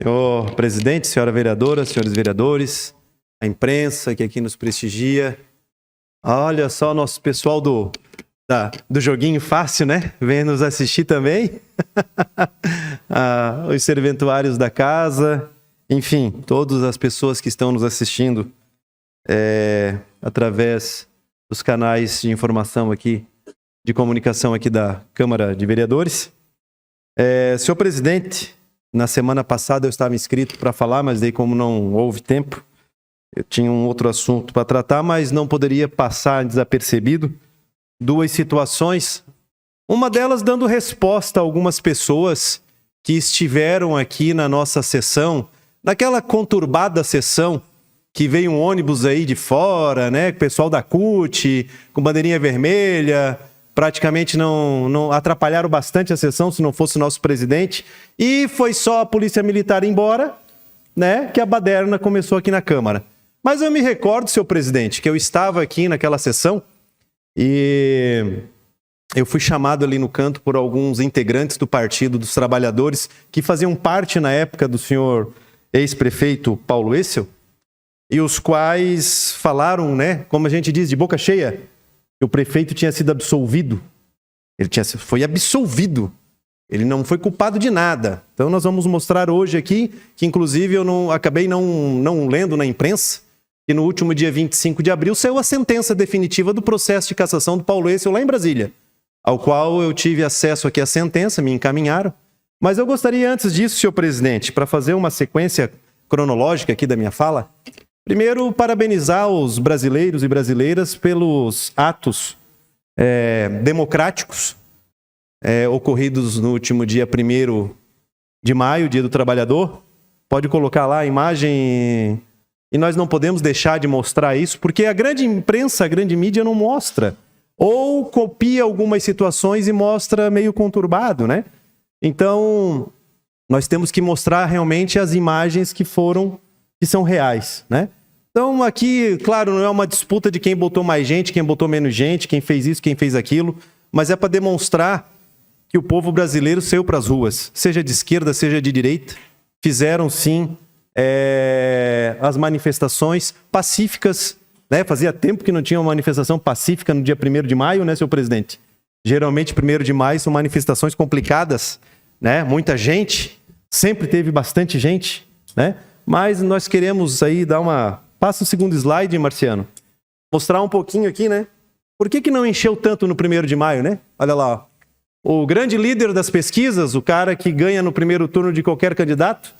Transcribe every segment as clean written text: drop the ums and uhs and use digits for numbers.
Senhor presidente, senhora vereadora, senhores vereadores, a imprensa que aqui nos prestigia. Olha só o nosso pessoal do Joguinho Fácil, né? Vem nos assistir também. Os serventuários da casa, enfim, todas as pessoas que estão nos assistindo através dos canais de informação aqui, de comunicação aqui da Câmara de Vereadores. Senhor presidente, na semana passada eu estava inscrito para falar, mas daí como não houve tempo, eu tinha um outro assunto para tratar, mas não poderia passar desapercebido duas situações. Uma delas dando resposta a algumas pessoas que estiveram aqui na nossa sessão, naquela conturbada sessão que veio um ônibus aí de fora, né, o pessoal da CUT, com bandeirinha vermelha, praticamente não atrapalharam bastante a sessão se não fosse o nosso presidente, e foi só a Polícia Militar ir embora, né, que a baderna começou aqui na Câmara. Mas eu me recordo, senhor presidente, que eu estava aqui naquela sessão e eu fui chamado ali no canto por alguns integrantes do Partido dos Trabalhadores que faziam parte na época do senhor ex-prefeito Paulo Essel, e os quais falaram, né, como a gente diz, de boca cheia, que o prefeito tinha sido absolvido. Foi absolvido. Ele não foi culpado de nada. Então nós vamos mostrar hoje aqui, que inclusive eu acabei não lendo na imprensa, que no último dia 25 de abril saiu a sentença definitiva do processo de cassação do Paulo Essel lá em Brasília, ao qual eu tive acesso aqui à sentença, me encaminharam. Mas eu gostaria antes disso, senhor presidente, para fazer uma sequência cronológica aqui da minha fala, primeiro, parabenizar os brasileiros e brasileiras pelos atos democráticos ocorridos no último dia 1º de maio, Dia do Trabalhador. Pode colocar lá a imagem, e nós não podemos deixar de mostrar isso, porque a grande imprensa, a grande mídia não mostra, ou copia algumas situações e mostra meio conturbado, né? Então, nós temos que mostrar realmente as imagens que são reais, né? Então aqui, claro, não é uma disputa de quem botou mais gente, quem botou menos gente, quem fez isso, quem fez aquilo, mas é para demonstrar que o povo brasileiro saiu para as ruas, seja de esquerda, seja de direita, fizeram sim as manifestações pacíficas, né? Fazia tempo que não tinha uma manifestação pacífica no dia 1º de maio, né, senhor presidente? Geralmente 1º de maio são manifestações complicadas, né? Muita gente, sempre teve bastante gente, né? Mas nós queremos aí dar Passa o segundo slide, Marciano. Mostrar um pouquinho aqui, né? Por que não encheu tanto no 1º de maio, né? Olha lá, ó. O grande líder das pesquisas, o cara que ganha no primeiro turno de qualquer candidato,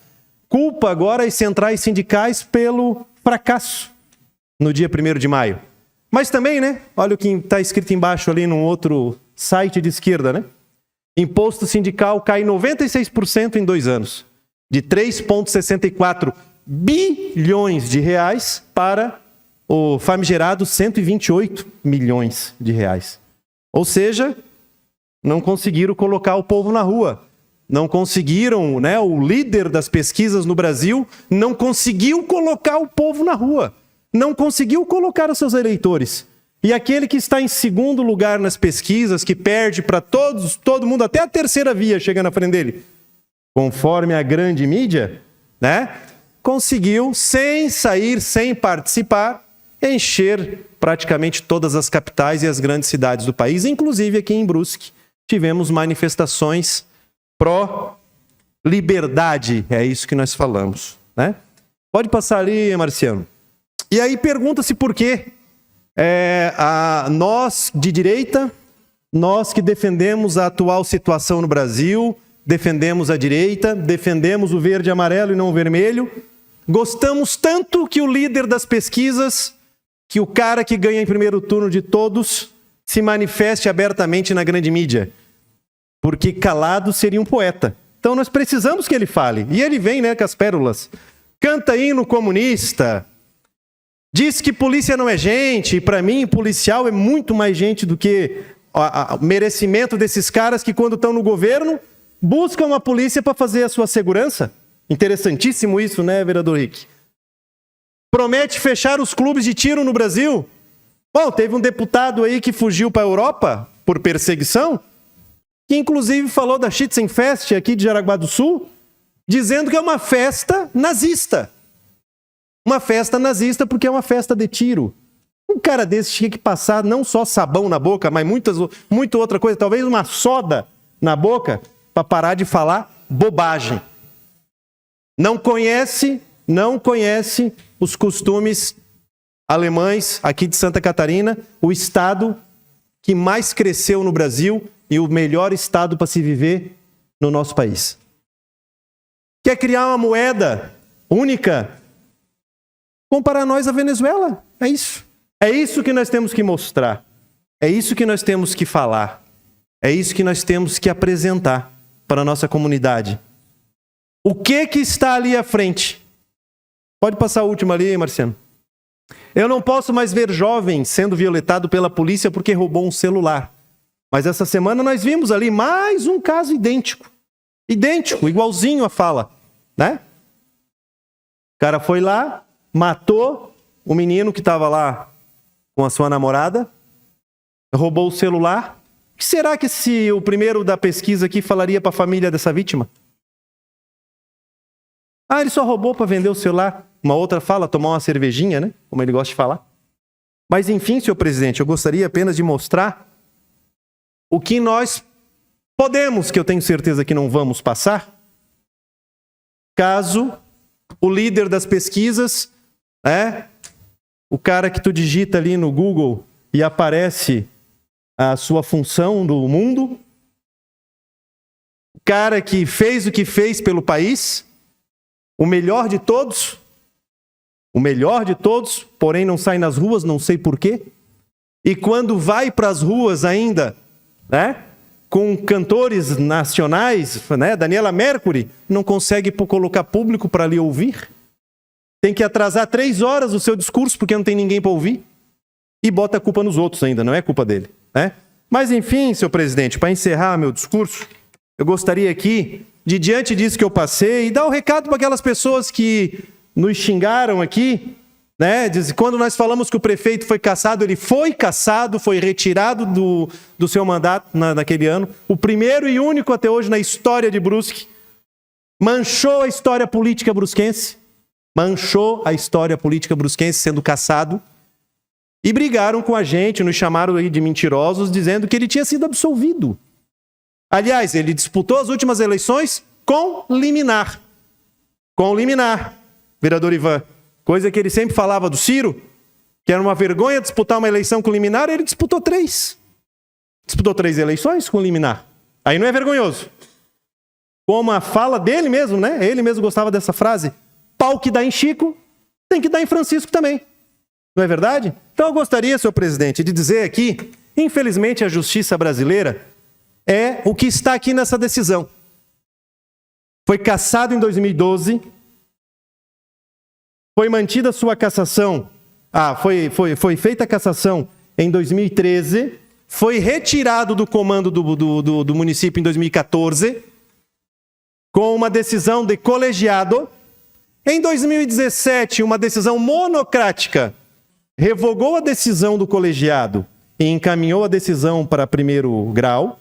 culpa agora as centrais sindicais pelo fracasso no dia 1º de maio. Mas também, né? Olha o que está escrito embaixo ali num outro site de esquerda, né? Imposto sindical cai 96% em 2 anos. De 3,64 bilhões de reais para o famigerado 128 milhões de reais. Ou seja, não conseguiram colocar o povo na rua. Não conseguiram, né? O líder das pesquisas no Brasil não conseguiu colocar o povo na rua. Não conseguiu colocar os seus eleitores. E aquele que está em segundo lugar nas pesquisas, que perde para todo mundo, até a terceira via chega na frente dele, conforme a grande mídia, né, conseguiu, sem sair, sem participar, encher praticamente todas as capitais e as grandes cidades do país, inclusive aqui em Brusque. Tivemos manifestações pró-liberdade, é isso que nós falamos, né? Pode passar ali, Marciano. E aí pergunta-se por quê nós de direita, nós que defendemos a atual situação no Brasil, defendemos a direita, defendemos o verde e amarelo e não o vermelho, gostamos tanto que o líder das pesquisas, que o cara que ganha em primeiro turno de todos, se manifeste abertamente na grande mídia. Porque calado seria um poeta. Então nós precisamos que ele fale. E ele vem, né, com as pérolas. Canta hino comunista. Diz que polícia não é gente. E para mim, policial é muito mais gente do que o merecimento desses caras que quando estão no governo buscam a polícia para fazer a sua segurança. Interessantíssimo isso, né, vereador Rick? Promete fechar os clubes de tiro no Brasil. Bom, teve um deputado aí que fugiu para a Europa por perseguição, que inclusive falou da Schützenfest aqui de Jaraguá do Sul, dizendo que é uma festa nazista. Uma festa nazista porque é uma festa de tiro. Um cara desse tinha que passar não só sabão na boca, mas muita outra coisa, talvez uma soda na boca, para parar de falar bobagem. Não conhece os costumes alemães aqui de Santa Catarina, o estado que mais cresceu no Brasil e o melhor estado para se viver no nosso país. Quer criar uma moeda única? Comparar nós à Venezuela. É isso. É isso que nós temos que mostrar. É isso que nós temos que falar. É isso que nós temos que apresentar para a nossa comunidade. O que está ali à frente? Pode passar a última ali, Marciano. Eu não posso mais ver jovem sendo violentado pela polícia porque roubou um celular. Mas essa semana nós vimos ali mais um caso idêntico. Idêntico, igualzinho a fala, né? O cara foi lá, matou o menino que estava lá com a sua namorada, roubou o celular. O que será que o primeiro da pesquisa aqui falaria para a família dessa vítima? Ah, ele só roubou para vender o celular. Uma outra fala, tomar uma cervejinha, né? Como ele gosta de falar. Mas enfim, senhor presidente, eu gostaria apenas de mostrar o que nós podemos, que eu tenho certeza que não vamos passar, caso o líder das pesquisas, o cara que tu digita ali no Google e aparece a sua função do mundo, o cara que fez o que fez pelo país, o melhor de todos, porém não sai nas ruas, não sei porquê, e quando vai para as ruas ainda, com cantores nacionais, Daniela Mercury, não consegue colocar público para lhe ouvir, tem que atrasar 3 horas o seu discurso porque não tem ninguém para ouvir, e bota a culpa nos outros ainda, não é culpa dele. Mas enfim, senhor presidente, para encerrar meu discurso, eu gostaria aqui, diante disso que eu passei, dar um recado para aquelas pessoas que nos xingaram aqui, quando nós falamos que o prefeito foi cassado, ele foi cassado, foi retirado do seu mandato naquele ano, o primeiro e único até hoje na história de Brusque, manchou a história política brusquense, sendo cassado, e brigaram com a gente, nos chamaram aí de mentirosos, dizendo que ele tinha sido absolvido. Aliás, ele disputou as últimas eleições com liminar. Vereador Ivan. Coisa que ele sempre falava do Ciro, que era uma vergonha disputar uma eleição com liminar, ele disputou 3. Disputou 3 eleições com liminar. Aí não é vergonhoso. Como a fala dele mesmo, Ele mesmo gostava dessa frase. Pau que dá em Chico, tem que dar em Francisco também. Não é verdade? Então eu gostaria, senhor presidente, de dizer aqui, infelizmente a justiça brasileira é o que está aqui nessa decisão. Foi cassado em 2012, foi mantida sua cassação, foi feita a cassação em 2013, foi retirado do comando do município em 2014, com uma decisão de colegiado. Em 2017, uma decisão monocrática revogou a decisão do colegiado e encaminhou a decisão para 1º grau,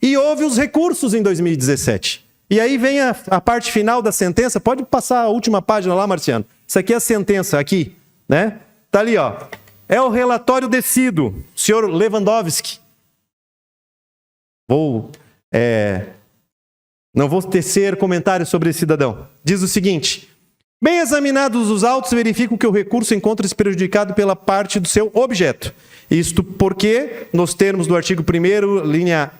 E houve os recursos em 2017. E aí vem a parte final da sentença. Pode passar a última página lá, Marciano. Isso aqui é a sentença, aqui, Tá ali, ó. É o relatório decido, senhor Lewandowski. Não vou tecer comentários sobre esse cidadão. Diz o seguinte: bem examinados os autos, verificam que o recurso encontra-se prejudicado pela parte do seu objeto. Isto porque, nos termos do artigo 1º, linha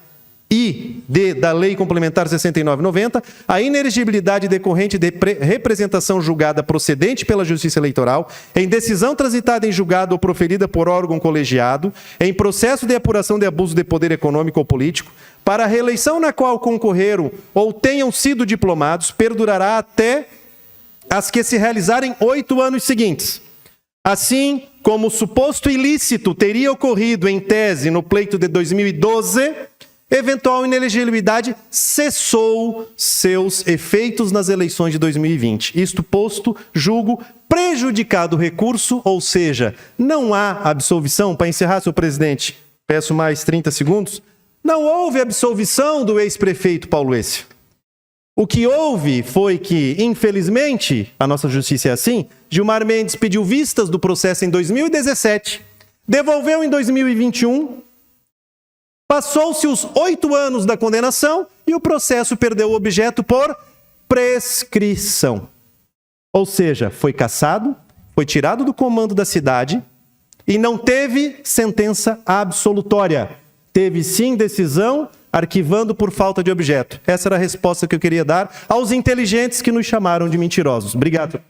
I, D, da Lei Complementar 69/90, a inelegibilidade decorrente de representação julgada procedente pela Justiça Eleitoral, em decisão transitada em julgado ou proferida por órgão colegiado, em processo de apuração de abuso de poder econômico ou político, para a reeleição na qual concorreram ou tenham sido diplomados, perdurará até as que se realizarem 8 anos seguintes. Assim como o suposto ilícito teria ocorrido em tese no pleito de 2012, eventual inelegibilidade cessou seus efeitos nas eleições de 2020. Isto posto, julgo prejudicado o recurso, ou seja, não há absolvição. Para encerrar, senhor presidente, peço mais 30 segundos. Não houve absolvição do ex-prefeito Paulo Êcio. O que houve foi que, infelizmente, a nossa justiça é assim, Gilmar Mendes pediu vistas do processo em 2017, devolveu em 2021, passou-se os 8 anos da condenação e o processo perdeu o objeto por prescrição. Ou seja, foi cassado, foi tirado do comando da cidade e não teve sentença absolutória. Teve sim decisão arquivando por falta de objeto. Essa era a resposta que eu queria dar aos inteligentes que nos chamaram de mentirosos. Obrigado.